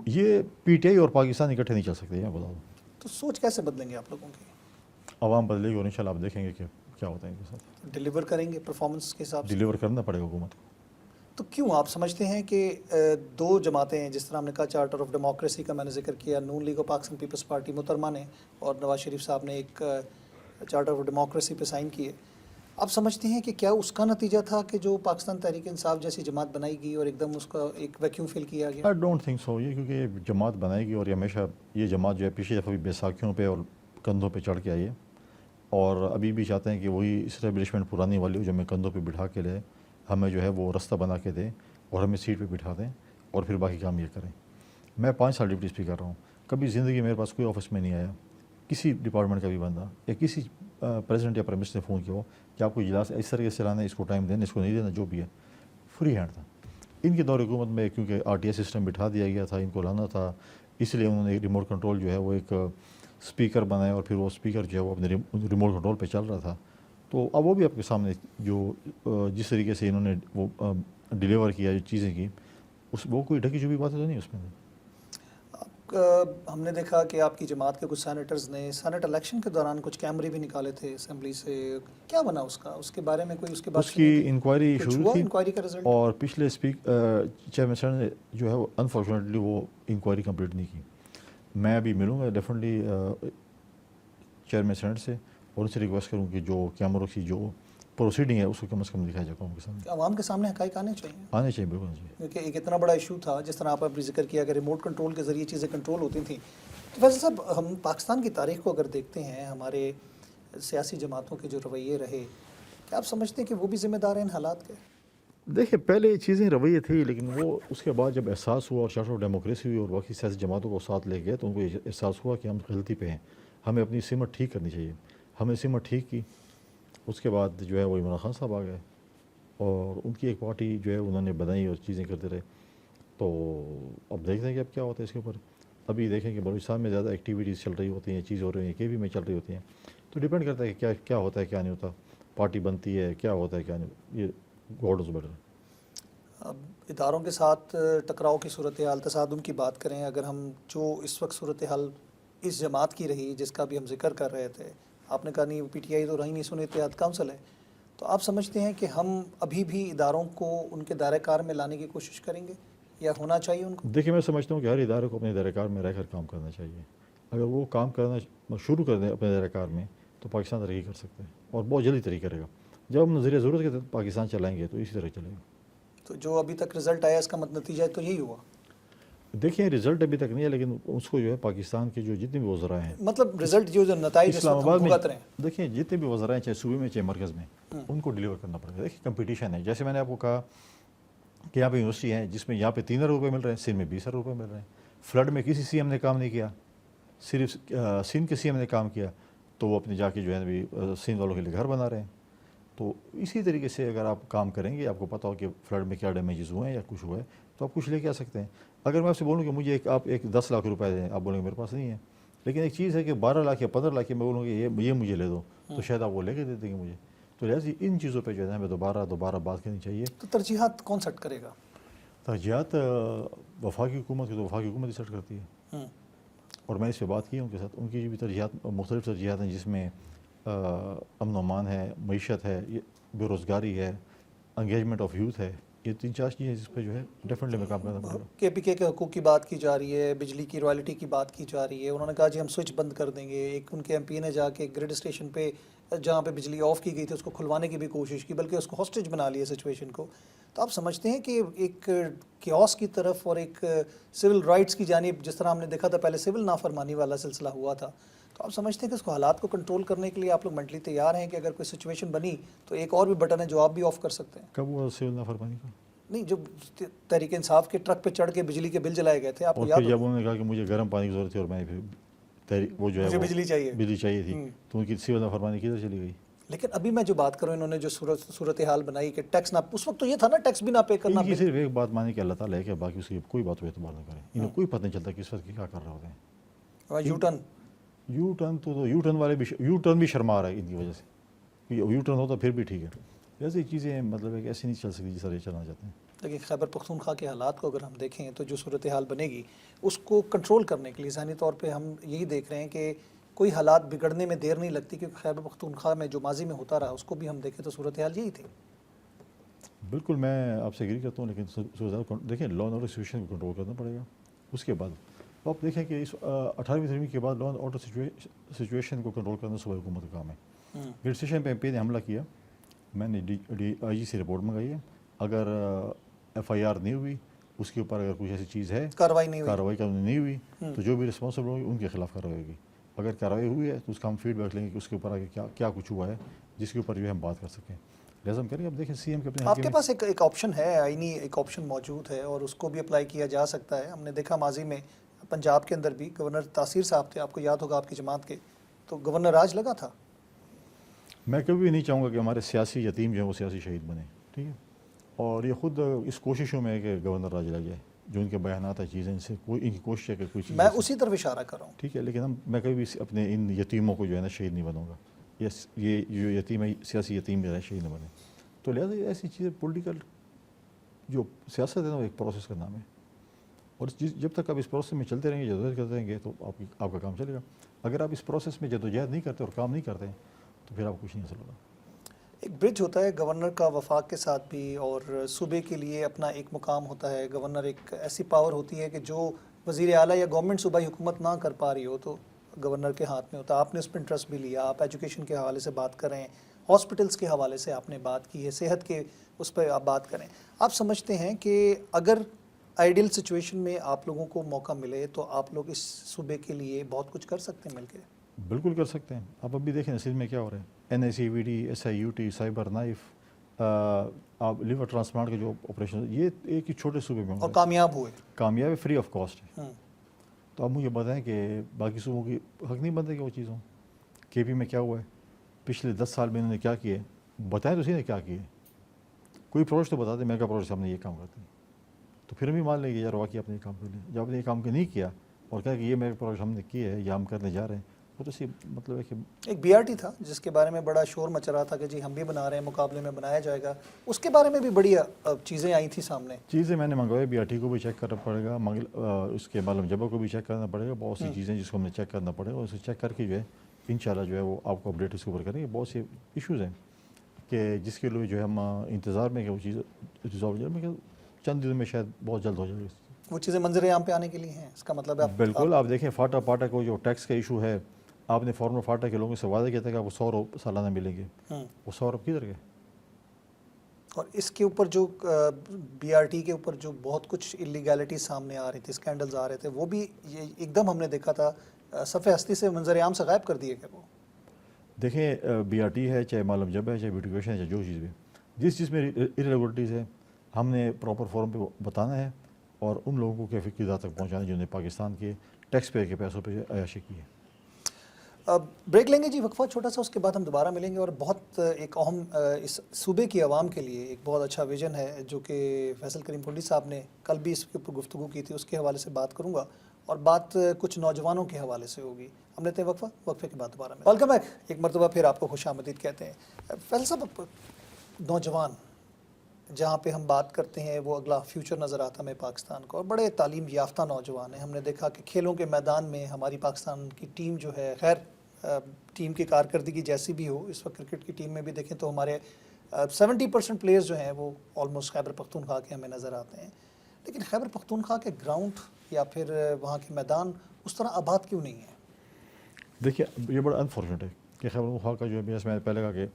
یہ پی ٹی آئی اور پاکستان اکٹھے نہیں چل سکتے. یہ بتا دوں تو سوچ کیسے بدلیں گے آپ لوگوں کی؟ عوام بدلے گی اور انشاءاللہ آپ دیکھیں گے کہ کیا ہوتا ہے ان کے ساتھ. ڈیلیور کریں گے پرفارمنس کے حساب سے؟ ڈیلیور کرنا پڑے گا حکومت کو. تو کیوں آپ سمجھتے ہیں کہ دو جماعتیں ہیں، جس طرح ہم نے کہا چارٹر آف ڈیموکریسی کا میں نے ذکر کیا، نون لیگ اور پاکستان پیپلز پارٹی محترمہ نے اور نواز شریف صاحب نے ایک چارٹر آف ڈیموکریسی پہ سائن کیے، آپ سمجھتے ہیں کہ کیا اس کا نتیجہ تھا کہ جو پاکستان تحریک انصاف جیسی جماعت بنائی گئی اور ایک دم اس کا ایک ویکیوم فل کیا گیا؟ I don't think so. یہ کیونکہ یہ جماعت بنائے گی اور یہ ہمیشہ یہ جماعت جو ہے پچھلی دفعہ بھی بیساکھیوں پہ اور کندھوں پہ چڑھ کے آئی ہے اور ابھی بھی چاہتے ہیں کہ وہی اسٹیبلشمنٹ پرانی والی جو ہمیں کندھوں پہ بٹھا کے لے، ہمیں جو ہے وہ رستہ بنا کے دے اور ہمیں سیٹ پہ بٹھا دیں اور پھر باقی کام یہ کریں. میں 5 سال ڈپٹی اسپیکر رہا ہوں، کبھی زندگی میرے پاس کوئی آفس میں نہیں آیا کسی ڈپارٹمنٹ کا بھی بندہ یا کسی پریزیڈنٹ یا پرائم منسٹر نے فون کیا ہو کہ آپ کو اجلاس اس طریقے سے چلانا ہے، اس کو ٹائم دینا، اس کو نہیں دینا، جو بھی ہے فری ہینڈ تھا. ان کے دور حکومت میں کیونکہ آر ٹی ایس سسٹم بٹھا دیا گیا تھا، ان کو لانا تھا، اس لیے انہوں نے ریموٹ کنٹرول جو ہے وہ ایک اسپیکر بنایا اور پھر وہ اسپیکر جو ہے وہ اپنے ریموٹ کنٹرول پہ چل رہا تھا. تو اب وہ بھی آپ کے سامنے جو جس طریقے سے انہوں نے وہ ڈیلیور کیا جو چیزیں کی، وہ کوئی ڈھکی چھپی باتیں تو نہیں اس میں. ہم نے دیکھا کہ آپ کی جماعت کے کچھ سینیٹرز نے سینٹ الیکشن کے دوران کچھ کیمرے بھی نکالے تھے اسمبلی سے، کیا بنا اس کا؟ اس کے بارے میں کوئی اس کے بعد اس کی انکوائری شروع تھی انکوائری کا رزلٹ؟ اور پچھلے چیئرمین نے جو ہے وہ انفارچونیٹلی وہ انکوائری کمپلیٹ نہیں کی. میں ابھی ملوں گا ڈیفینیٹلی چیئرمین سینٹ سے اور ان سے ریکویسٹ کروں کہ جو کیمروں کی جو پروسیڈنگ ہے اس کو کم از کم دکھایا جائے قوم کے سامنے. عوام کے سامنے حقائق آنے چاہیے. آنے چاہیے بالکل جی. کیونکہ ایک اتنا بڑا ایشو تھا، جس طرح آپ نے ذکر کیا کہ ریموٹ کنٹرول کے ذریعے چیزیں کنٹرول ہوتی تھیں. تو ویسے صاحب ہم پاکستان کی تاریخ کو اگر دیکھتے ہیں، ہمارے سیاسی جماعتوں کے جو رویے رہے، کیا آپ سمجھتے ہیں کہ وہ بھی ذمہ دار ہیں ان حالات کے؟ دیکھیں پہلے یہ چیزیں رویے تھی، لیکن وہ اس کے بعد جب احساس ہوا اور چارٹر آف ڈیموکریسی ہوئی اور باقی سیاسی جماعتوں کو ساتھ لے گئے تو ان کو احساس ہوا کہ ہم غلطی پہ ہیں، ہمیں اپنی سمت ٹھیک کرنی چاہیے. ہم نے سمت ٹھیک کی. اس کے بعد جو ہے وہ عمران خان صاحب آ گئے اور ان کی ایک پارٹی جو ہے انہوں نے بنائی اور چیزیں کرتے رہے. تو اب دیکھتے ہیں کہ اب کیا ہوتا ہے اس کے اوپر. ابھی دیکھیں کہ بلوچستان میں زیادہ ایکٹیویٹیز چل رہی ہوتی ہیں، چیز ہو رہی ہیں، کے بھی میں چل رہی ہوتی ہیں. تو ڈپینڈ کرتا ہے کہ کیا ہوتا ہے کیا نہیں ہوتا، پارٹی بنتی ہے کیا ہوتا ہے کیا نہیں، یہ گاڈ از بیٹر. اب اداروں کے ساتھ ٹکراؤ کی صورتحال، تصادم کی بات کریں، اگر ہم جو اس وقت صورتحال اس جماعت کی رہی جس کا بھی ہم ذکر کر رہے تھے، آپ نے کہا نہیں پی ٹی آئی تو رہی نہیں، سنی اتحاد کونسل ہے، تو آپ سمجھتے ہیں کہ ہم ابھی بھی اداروں کو ان کے دائرہ کار میں لانے کی کوشش کریں گے یا ہونا چاہیے ان کو؟ دیکھیں میں سمجھتا ہوں کہ ہر ادارے کو اپنے دائرہ کار میں رہ کر کام کرنا چاہیے. اگر وہ کام کرنا شروع کر دیں اپنے دائرہ کار میں تو پاکستان ترقی کر سکتے ہیں اور بہت جلدی ترقی کرے گا. جب ہم نظریہ ضرورت کے تحت پاکستان چلائیں گے تو اسی طرح چلے گا. تو جو ابھی تک رزلٹ آیا اس کا نتیجہ تو یہی ہوا. دیکھیں رزلٹ ابھی تک نہیں ہے، لیکن اس کو جو ہے پاکستان کے جو جتنے بھی وزراء ہیں، مطلب رزلٹ جو نتائج اسلام آباد میں بھگت رہے ہیں، دیکھیں جتنے بھی وزراء ہیں چاہے صوبے میں چاہے مرکز میں، ان کو ڈیلیور کرنا پڑے گا. دیکھیں کمپٹیشن ہے. جیسے میں نے آپ کو کہا کہ یہاں پہ یونیورسٹی ہیں جس میں یہاں پہ 3,000 روپے مل رہے ہیں، سندھ میں 20,000 روپے مل رہے ہیں. فلڈ میں کسی سی ایم نے کام نہیں کیا، صرف سندھ کے سی ایم نے کام کیا، تو وہ اپنے جا کے جو ہے بھی سندھ والوں کے لیے گھر بنا رہے ہیں. تو اسی طریقے سے اگر آپ کام کریں گے، آپ کو پتہ ہو کہ فلڈ میں کیا ڈیمیجز ہوئے ہیں یا کچھ ہوا ہے، تو آپ کچھ لے کے آ سکتے ہیں. اگر میں آپ سے بولوں کہ مجھے آپ ایک 10 لاکھ روپے دیں، آپ بولیں گے میرے پاس نہیں ہے. لیکن ایک چیز ہے کہ 12 لاکھ یا 15 لاکھ میں بولوں گے یہ مجھے لے دو، تو شاید آپ وہ لے کے دے دیں گے مجھے. تو لہٰذا ان چیزوں پہ جو ہے ہمیں دوبارہ بات کرنی چاہیے. تو ترجیحات کون سیٹ کرے گا؟ ترجیحات وفاقی حکومت کی تو وفاقی حکومت ہی سیٹ کرتی ہے. اور میں اس پہ بات کی ان کے ساتھ، ان کی بھی ترجیحات مختلف ترجیحات ہیں، جس میں امن و امان ہے، معیشت ہے، بے روزگاری ہے، انگیجمنٹ آف یوتھ ہے. یہ 3-4 چیزیں جس پہ جو ہے ڈیفینیٹلی میں کام کرنا پڑے گا. کے پی کے حقوق کی بات کی جا رہی ہے، بجلی کی رائلٹی کی بات کی جا رہی ہے. انہوں نے کہا جی ہم سوئچ بند کر دیں گے. ایک ان کے ایم پی نے جا کے گریڈ اسٹیشن پہ جہاں پہ بجلی آف کی گئی تھی اس کو کھلوانے کی بھی کوشش کی، بلکہ اس کو ہاسٹیج بنا لیا سچویشن کو. تو آپ سمجھتے ہیں کہ ایک کیوس کی طرف اور ایک سول رائٹس کی جانب، جس طرح ہم نے دیکھا تھا پہلے سول نافرمانی والا سلسلہ ہوا تھا، تو آپ سمجھتے ہیں کہ اس کو حالات کو کنٹرول کرنے کے لیے آپ لوگ مینٹلی تیار ہیں کہ اگر کوئی سچویشن بنی تو ایک اور بھی بٹن ہے جو آپ بھی آف کر سکتے ہیں؟ کب ہوا سول نافرمانی کا؟ نہیں، جو تحریک انصاف کے ٹرک پہ چڑھ کے بجلی کے بل جلائے گئے تھے، آپ کو اور یاد پھر جب انہوں نے کہا کہ مجھے گرم پانی کی ضرورت تھی اور میں پھر وہ جو ہے مجھے وہ بجلی چاہیے تھی، تو ان کی سول نافرمانی کدھر چلی گئی؟ لیکن ابھی میں جو بات کروں، انہوں نے جو صورتحال بنائی کہ ٹیکس نہ، اس وقت تو یہ تھا نا ٹیکس بھی نہ پے کرنا. ان کی صرف ایک بات مانی کہ اللہ تعالیٰ ہے کہ باقی اس کی کوئی بات پہ اعتبار نہ کریں. انہیں کوئی پتہ نہیں چلتا کس وقت کیا کر رہے ہوتے ہیں. یو ٹرن یو ٹرن والے بھی یو ٹرن بھی شرما رہا ہے ان کی وجہ سے. یو ٹرن ہوتا پھر بھی ٹھیک ہے. ایسی چیزیں مطلب ہے کہ ایسی نہیں چل سکتی جس طرح یہ چلنا چاہتے ہیں. لیکن خیبر پختونخوا کے حالات کو اگر ہم دیکھیں تو جو صورتحال بنے گی اس کو کنٹرول کرنے کے لیے ذہنی طور پہ ہم یہی دیکھ رہے ہیں کہ کوئی حالات بگڑنے میں دیر نہیں لگتی, کیونکہ خیبر پختونخوا میں جو ماضی میں ہوتا رہا اس کو بھی ہم دیکھیں تو صورتحال یہی تھی. بالکل میں آپ سے ایگری کرتا ہوں, لیکن دیکھیں لا اینڈ آرڈر سچویشن کو کنٹرول کرنا پڑے گا. اس کے بعد آپ دیکھیں کہ اس 18ویں ترمیم کے بعد لا اینڈ آرڈر سچویشن کو کنٹرول کرنا صوبائی حکومت کا کام ہے. گریڈ اسٹیشن پہ ایم پی نے حملہ کیا, میں نے ڈی آئی جی سے رپورٹ منگائی ہے. اگر ایف آئی آر نہیں ہوئی, اس کے اوپر اگر کچھ ایسی چیز ہے کارروائی نہیں ہوئی تو جو بھی رسپانسبل ہوگی ان کے خلاف کارروائی ہوگی. اگر کارروائی ہوئی ہے تو اس کا ہم فیڈ بیک لیں گے کہ اس کے اوپر آگے کیا کچھ ہوا ہے جس کے اوپر جو ہے ہم بات کر سکیں. لازم کریں. اب دیکھیں سی ایم کے اپنے آپ کے پاس ایک آپشن ہے, آئینی ایک آپشن موجود ہے اور اس کو بھی اپلائی کیا جا سکتا ہے. ہم نے دیکھا ماضی میں پنجاب کے اندر بھی گورنر تاثیر صاحب تھے, آپ کو یاد ہوگا آپ کی جماعت کے, تو گورنر راج لگا تھا. میں کبھی بھی نہیں چاہوں گا کہ ہمارے سیاسی یتیم جو ہیں وہ سیاسی شہید بنے, ٹھیک ہے. اور یہ خود اس کوششوں میں ہے کہ گورنر راج لگ جائے, جو ان کے بیانات ہیں چیزیں ان سے ان کی کوشش ہے کہ کوئی چیز میں اسی طرف اشارہ کر رہا ہوں. ٹھیک ہے, لیکن میں کبھی بھی اپنے ان یتیموں کو جو ہے نا شہید نہیں بنوں گا. یہ جو یتیم ہے سیاسی یتیم جو ہے شہید نہ بنے. تو لہٰذا ایسی چیزیں پولیٹیکل جو سیاست ہے نا وہ ایک پروسیس کا نام ہے, اور جب تک آپ اس پروسیس میں چلتے رہیں گے, جدوجہد کرتے رہیں گے تو آپ کا کام چلے گا. اگر آپ اس پروسیس میں جدوجہد نہیں کرتے اور کام نہیں کرتے تو پھر آپ کو کچھ نہیں حاصل ہوگا. ایک برج ہوتا ہے گورنر کا وفاق کے ساتھ بھی, اور صوبے کے لیے اپنا ایک مقام ہوتا ہے. گورنر ایک ایسی پاور ہوتی ہے کہ جو وزیر اعلیٰ یا گورنمنٹ صوبائی حکومت نہ کر پا رہی ہو تو گورنر کے ہاتھ میں ہوتا ہے. آپ نے اس پہ انٹرسٹ بھی لیا, آپ ایجوکیشن کے حوالے سے بات کریں, ہاسپٹلس کے حوالے سے آپ نے بات کی ہے, صحت کے اس پہ آپ بات کریں. آپ سمجھتے ہیں کہ اگر آئیڈیل سچویشن میں آپ لوگوں کو موقع ملے تو آپ لوگ اس صوبے کے لیے بہت کچھ کر سکتے ہیں مل کے؟ بالکل کر سکتے ہیں. آپ ابھی دیکھیں نصیر میں کیا ہو رہا ہے, N I C V D, S I U T, cyber knife, آپ لیور ٹرانسپلانٹ کے جو آپریشن, یہ ایک ہی چھوٹے صوبے میں اور کامیاب ہوئے, کامیاب ہے, فری آف کاسٹ ہے. تو آپ مجھے بتائیں کہ باقی صوبوں کی حق نہیں بنتا کہ وہ چیز ہوں. کے پی میں کیا ہوا ہے, پچھلے 10 سال میں انہوں نے کیا کیا ہے, بتائیں تو صحیح نے کیا کیا ہے. کوئی پروجیکٹ تو بتا دیں, میگا پروجیکٹ ہم نے یہ کام کرتے ہیں, تو پھر ہم بھی مان لیں گے یار واقعی آپ نے یہ کام کر لیا. جب آپ نے یہ کام نہیں کیا اور کہا کہ یہ میگا پروجیکٹ ہم نے کیا ہے یا ہم کرنے جا رہے ہیں, وہ تو صرف مطلب ہے کہ ایک بی آر ٹی تھا جس کے بارے میں بڑا شور مچ رہا تھا کہ جی ہم بھی بنا رہے ہیں, مقابلے میں بنایا جائے گا. اس کے بارے میں بھی بڑی چیزیں آئی تھیں سامنے. چیزیں میں نے منگوائی, بی آر ٹی کو بھی چیک کرنا پڑے گا, اس کے معلوم جبہ کو بھی چیک کرنا پڑے گا. بہت سی چیزیں جس کو ہم نے چیک کرنا پڑے گا, اسے چیک کر کے جو ہے انشاءاللہ جو ہے وہ آپ کو اپڈیٹ اس کے اوپر کریں گے. بہت سے ایشوز ہیں کہ جس کے لیے جو ہے ہم انتظار میں کہ وہ چیز ریزالو ہو جائے. میں کہ چند دنوں میں شاید بہت جلد ہو جائے گا. وہ چیزیں منظر عام پہ آنے کے لیے ہیں, اس کا مطلب ہے بالکل. آپ دیکھیں فاٹا کو جو ٹیکس کا ایشو ہے, آپ نے فارمر فاٹا کے لوگوں سے وعدہ کیا تھا کہ آپ کو 100 روپے سالانہ ملیں گے, وہ 100 روپے کدھر گئے؟ اور اس کے اوپر جو بی آر ٹی کے اوپر جو بہت کچھ اللیگیلٹی سامنے آ رہی تھی, اسکینڈلز آ رہے تھے, وہ بھی ایک دم ہم نے دیکھا تھا صفحہ ہستی سے منظر عام سے غائب کر دیے گئے. وہ دیکھیں بی آر ٹی ہے, چاہے معلوم جبہ ہے, چاہے بیوٹیفیکیشن ہے, چاہے جو چیز بھی, جس چیز میں ارریگولرٹیز ہے ہم نے پراپر فورم پہ بتانا ہے اور ان لوگوں کو کیفی کی ذات تک پہنچانا ہے جنہوں نے پاکستان کے ٹیکس پیئر کے پیسوں پہ عیاشی کی ہے. بریک لیں گے جی, وقفہ چھوٹا سا, اس کے بعد ہم دوبارہ ملیں گے. اور بہت ایک اہم اس صوبے کی عوام کے لیے ایک بہت اچھا ویژن ہے جو کہ فیصل کریم پنڈی صاحب نے کل بھی اس کے اوپر گفتگو کی تھی, اس کے حوالے سے بات کروں گا, اور بات کچھ نوجوانوں کے حوالے سے ہوگی. ہم لیتے ہیں وقفہ, وقفے کے بعد دوبارہ ملیں. ویلکم بیک, ایک مرتبہ پھر آپ کو خوش آمدید کہتے ہیں. فیصل صاحب, نوجوان جہاں پہ ہم بات کرتے ہیں وہ اگلا فیوچر نظر آتا ہمیں پاکستان کو, اور بڑے تعلیم یافتہ نوجوان ہیں. ہم نے دیکھا کہ کھیلوں کے میدان میں ہماری پاکستان کی ٹیم جو ہے, خیر ٹیم کی کارکردگی جیسی بھی ہو, اس وقت کرکٹ کی ٹیم میں بھی دیکھیں تو ہمارے 70% پلیئرز جو ہیں وہ آلموسٹ خیبر پختونخوا کے ہمیں نظر آتے ہیں. لیکن خیبر پختونخوا کے گراؤنڈ یا پھر وہاں کے میدان اس طرح آباد کیوں نہیں ہیں؟ دیکھیے یہ بڑا انفارچونیٹ ہے کہ خیبر پختونخوا کا جو ہے, جیسے میں نے پہلے کہا کہ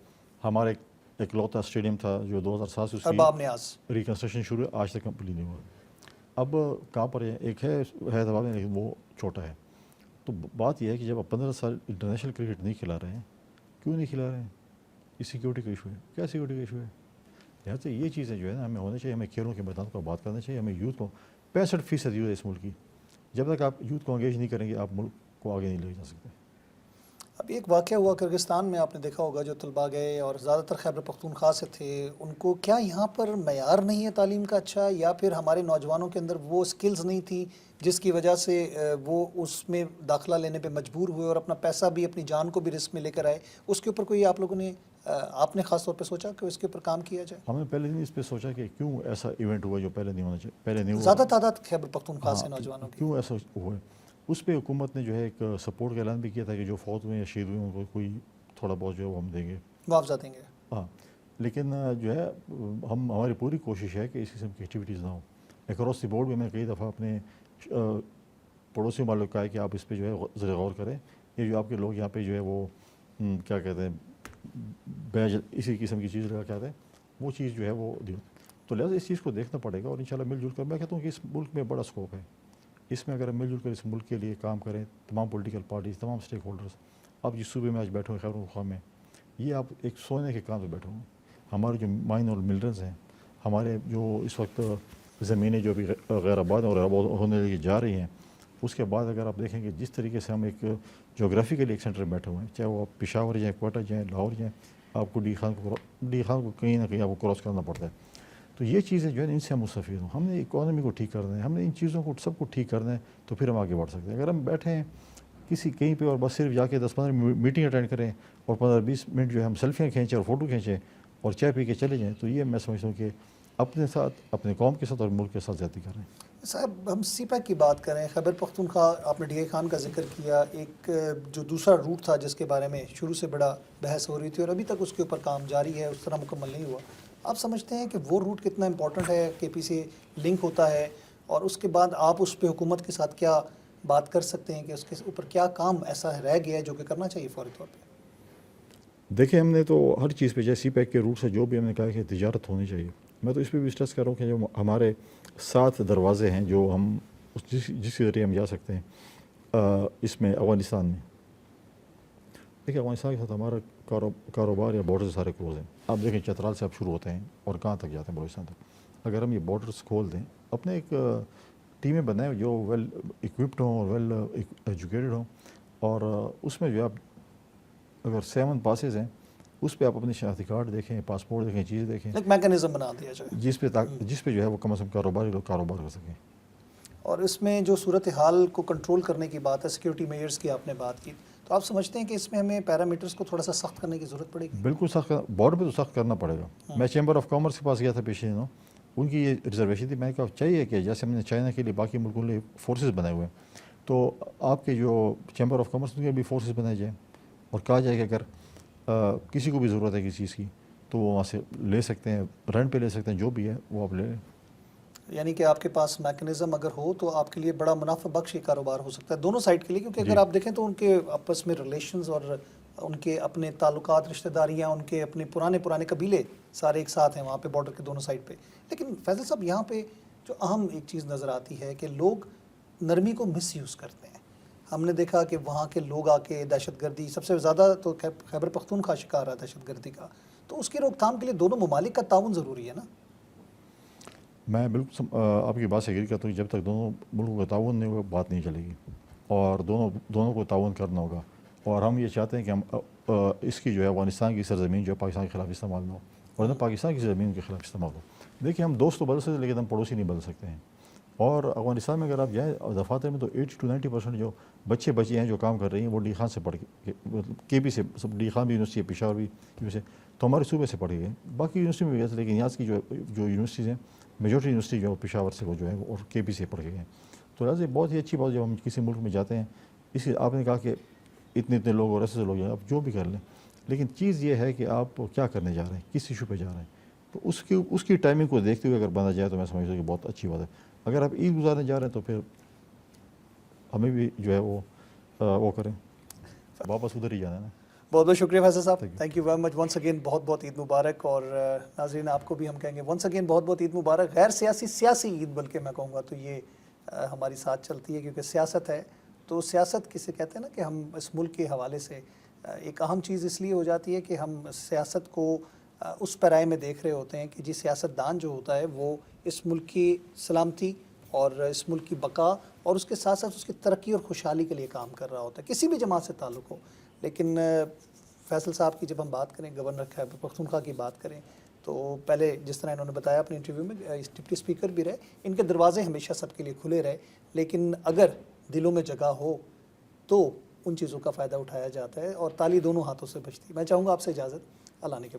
ہمارے ایک لوتا اسٹیڈیم تھا جو 2007 سے اس ارباب نیاز کی ریکنسٹرکشن شروع ہے, آج تک کمپلیٹ نہیں ہوا. اب کہاں پر ہے, ایک ہے حیدرآباد میں, لیکن وہ چھوٹا ہے. تو بات یہ ہے کہ جب آپ 15 سال انٹرنیشنل کرکٹ نہیں کھلا رہے ہیں, کیوں نہیں کھلا رہے ہیں؟ یہ سیکورٹی کا ایشو ہے. کیا سیکورٹی کا ایشو ہے؟ لہٰذا یہ چیزیں جو ہے نا ہمیں ہونا چاہیے, ہمیں کھیلوں کے میدان کو بات کرنا چاہیے. ہمیں یوتھ کو 65% یوتھ ہے اس ملک کی, جب تک آپ یوتھ کو انگیج نہیں کریں گے آپ ملک کو آگے نہیں لے جا سکتے. اب ایک واقعہ ہوا کرگستان میں، آپ نے دیکھا ہوگا، جو طلباء گئے اور زیادہ تر خیبر پختونخوا سے تھے، ان کو کیا یہاں پر معیار نہیں ہے تعلیم کا اچھا، یا پھر ہمارے نوجوانوں کے اندر وہ سکلز نہیں تھی جس کی وجہ سے وہ اس میں داخلہ لینے پہ مجبور ہوئے اور اپنا پیسہ بھی، اپنی جان کو بھی رسک میں لے کر آئے؟ اس کے اوپر کوئی آپ لوگوں نے، آپ نے خاص طور پہ سوچا کہ اس کے اوپر کام کیا جائے؟ ہم نے پہلے دن اس پہ سوچا کہ کیوں ایسا ایونٹ ہوا جو پہلے نہیں ہونا چاہیے، پہلے نہیں ہوا. زیادہ تعداد خیبر پختونخوا ہاں، سے نوجوانوں کی. کیوں ایسا ہوا ہے. اس پہ حکومت نے جو ہے ایک سپورٹ کا اعلان بھی کیا تھا کہ جو فوت ہوئے یا شہید ہوئے ان کو کوئی تھوڑا بہت جو ہے وہ ہم دیں گے، معاوضہ دیں گے. ہاں. لیکن جو ہے ہماری پوری کوشش ہے کہ اس قسم کی ایکٹیویٹیز نہ ہوں. اکراس دی بورڈ میں کئی دفعہ اپنے پڑوسیوں والوں کو کہا ہے کہ آپ اس پہ جو ہے ذرا غور کریں. یہ جو آپ کے لوگ یہاں پہ جو ہے وہ کیا کہتے ہیں بیج اسی قسم کی چیز لگا کہتے ہیں، وہ چیز جو ہے وہ دیو. تو لہٰذا اس چیز کو دیکھنا پڑے گا اور انشاءاللہ مل جل کر. میں کہتا ہوں کہ اس ملک میں بڑا اسکوپ ہے. اس میں اگر ہم مل جل کر اس ملک کے لیے کام کریں، تمام پولیٹیکل پارٹیز، تمام اسٹیک ہولڈرز. آپ جس صوبے میں آج بیٹھے ہوئے خیبر پختونخوا میں، یہ آپ ایک سونے کے کام پہ بیٹھے ہوئے. ہمارے جو مائن اور ملرز ہیں، ہمارے جو اس وقت زمینیں جو بھی غیر آباد اور آباد ہونے لگی جا رہی ہیں، اس کے بعد اگر آپ دیکھیں کہ جس طریقے سے ہم ایک جغرافیکلی ایک سینٹر میں بیٹھے ہوئے ہیں، چاہے وہ آپ پشاور جائیں، کوئٹہ جائیں، لاہور جائیں، آپ کو ڈی خان کو کہیں نہ کہیں آپ کو کراس کرنا پڑتا ہے. تو یہ چیزیں جو ہے ان سے ہم مستفید ہوں. ہم نے اکانومی کو ٹھیک کرنا ہے، ہم نے ان چیزوں کو سب کو ٹھیک کرنا ہے، تو پھر ہم آگے بڑھ سکتے ہیں. اگر ہم بیٹھے ہیں کہیں پہ اور بس صرف جا کے 10-15 میٹنگ اٹینڈ کریں اور 15-20 منٹ جو ہے ہم سیلفیاں کھینچیں اور فوٹو کھینچیں اور چائے پی کے چلے جائیں، تو یہ میں سمجھتا ہوں کہ اپنے ساتھ، اپنے قوم کے ساتھ اور ملک کے ساتھ زیادتی کر رہے ہیں. صاحب، ہم سی پیک کی بات کریں، خیبر پختونخوا، آپ نے ڈی اے خان کا ذکر کیا، ایک جو دوسرا روٹ تھا جس کے بارے میں شروع سے بڑا بحث ہو رہی تھی اور ابھی تک اس کے اوپر کام جاری ہے، اس طرح مکمل نہیں ہوا. آپ سمجھتے ہیں کہ وہ روٹ کتنا امپورٹنٹ ہے، کے پی سے لنک ہوتا ہے، اور اس کے بعد آپ اس پہ حکومت کے ساتھ کیا بات کر سکتے ہیں کہ اس کے اوپر کیا کام ایسا رہ گیا ہے جو کہ کرنا چاہیے فوری طور پہ؟ دیکھیں، ہم نے تو ہر چیز پہ، جیسے سی پیک کے روٹ سے جو بھی ہم نے کہا کہ تجارت ہونی چاہیے. میں تو اس پہ بھی اسٹریس کر رہا ہوں کہ جو ہمارے 7 دروازے ہیں جو ہم جس کے ذریعے ہم جا سکتے ہیں اس میں افغانستان میں. دیکھیں، افغانستان کے ساتھ ہمارا کاروبار یا بارڈر سارے کلوز ہیں. آپ دیکھیں چترال سے آپ شروع ہوتے ہیں اور کہاں تک جاتے ہیں، بلوچستان تک. اگر ہم یہ بارڈرس کھول دیں، اپنے ایک ٹیمیں بنائیں جو ویل اکوپڈ ہوں اور ویل ایجوکیٹڈ ہوں، اور اس میں جو ہے آپ اگر 7 پاسز ہیں، اس پہ آپ اپنے شناختی کارڈ دیکھیں، پاسپورٹ دیکھیں، چیز دیکھیں، ایک میکانزم بنا دیا جائے جس پہ جو ہے وہ کم از کم کاروباری لوگ کاروبار کر سکیں. اور اس میں جو صورتحال کو کنٹرول کرنے کی بات ہے، سیکیورٹی میئرز کی آپ نے بات کی، تو آپ سمجھتے ہیں کہ اس میں ہمیں پیرامیٹرز کو تھوڑا سا سخت کرنے کی ضرورت پڑے گی؟ بالکل سخت، بارڈر پہ تو سخت کرنا پڑے گا. میں چیمبر آف کامرس کے پاس گیا تھا پیشے دنوں، ان کی یہ ریزرویشن تھی. میں کہا چاہیے کہ جیسے ہم نے چائنا کے لیے باقی ملکوں کے لیے فورسز بنائے ہوئے ہیں، تو آپ کے جو چیمبر آف کامرس کے بھی فورسز بنائے جائیں اور کہا جائے کہ اگر کسی کو بھی ضرورت ہے کسی چیز کی تو وہ وہاں سے لے سکتے ہیں، رینٹ پہ لے سکتے ہیں، جو بھی ہے وہ آپ لے لیں. یعنی کہ آپ کے پاس میکنزم اگر ہو تو آپ کے لیے بڑا منافع بخش یہ کاروبار ہو سکتا ہے دونوں سائڈ کے لیے، کیونکہ اگر آپ دیکھیں تو ان کے آپس میں ریلیشنز اور ان کے اپنے تعلقات، رشتہ داریاں، ان کے اپنے پرانے قبیلے سارے ایک ساتھ ہیں وہاں پہ بارڈر کے دونوں سائڈ پہ. لیکن فیصل صاحب، یہاں پہ جو اہم ایک چیز نظر آتی ہے کہ لوگ نرمی کو مس یوز کرتے ہیں. ہم نے دیکھا کہ وہاں کے لوگ آ کے دہشت گردی، سب سے زیادہ تو خیبر پختونخوا شکار ہے دہشت گردی کا، تو اس کی روک تھام کے لیے دونوں ممالک کا تعاون ضروری ہے نا؟ میں بالکل آپ کی بات سے ایگری کرتا ہوں کہ جب تک دونوں ملکوں کا تعاون نہیں ہوگا بات نہیں چلے گی، اور دونوں کو تعاون کرنا ہوگا. اور ہم یہ چاہتے ہیں کہ ہم اس کی جو ہے افغانستان کی سرزمین جو ہے پاکستان کے خلاف استعمال نہ ہو، اور نہ پاکستان کی سرزمین کے خلاف استعمال ہو. دیکھیں، ہم دوست تو بدل سکتے ہیں لیکن ہم پڑوسی نہیں بدل سکتے ہیں. اور افغانستان میں اگر آپ جائیں دفاتر میں تو 80-90% جو بچے ہیں جو کام کر رہی ہیں وہ ڈی خان سے پڑھ کے، کے پی سے، ڈی خان بھی یونیورسٹی ہے، پشاور بھی یونیورسٹی، تو ہمارے صوبے سے پڑھ گئے ہیں. باقی یونیورسٹی میں بھی ہے، لیکن یہاں کی جو یونیورسٹیز ہیں، میجورٹی یونیورسٹی جو پشاور سے وہ جو ہے اور کے پی سے پڑھ گئے ہیں. تو لہٰذا بہت ہی اچھی بات جب ہم کسی ملک میں جاتے ہیں. اس لیے آپ نے کہا کہ اتنے لوگ اور ایسے لوگ ہیں، آپ جو بھی کر لیں، لیکن چیز یہ ہے کہ آپ کیا کرنے جا رہے ہیں، کس ایشو پہ جا رہے ہیں. تو اس کی ٹائمنگ کو دیکھتے ہوئے اگر بنا جائے تو میں سمجھتا ہوں کہ بہت اچھی بات ہے. اگر آپ عید گزارنے جا رہے ہیں تو پھر ہمیں بھی جو ہے وہ کریں، واپس ادھر ہی جانا ہے نا. بہت بہت شکریہ فیصل صاحب، thank you very much once again. بہت عید مبارک. اور ناظرین آپ کو بھی ہم کہیں گے ونس اگین بہت عید مبارک. غیر سیاسی عید بلکہ میں کہوں گا تو یہ ہماری ساتھ چلتی ہے، کیونکہ سیاست ہے. تو سیاست کسے کہتے ہیں نا کہ ہم اس ملک کے حوالے سے ایک اہم چیز اس لیے ہو جاتی ہے کہ ہم سیاست کو اس پیرائے میں دیکھ رہے ہوتے ہیں کہ جی سیاست دان جو ہوتا ہے وہ اس ملک کی سلامتی اور اس ملک کی بقا اور اس کے ساتھ ساتھ اس کی ترقی اور خوشحالی کے لیے کام کر رہا ہوتا ہے، کسی بھی جماعت سے تعلق ہو. لیکن فیصل صاحب کی جب ہم بات کریں، گورنر خیبر پختونخوا کی بات کریں، تو پہلے جس طرح انہوں نے بتایا اپنے انٹرویو میں ڈپٹی اسپیکر بھی رہے، ان کے دروازے ہمیشہ سب کے لیے کھلے رہے، لیکن اگر دلوں میں جگہ ہو تو ان چیزوں کا فائدہ اٹھایا جاتا ہے اور تالی دونوں ہاتھوں سے بجتی ہے۔ میں چاہوں گا آپ سے اجازت، اللہ نے کے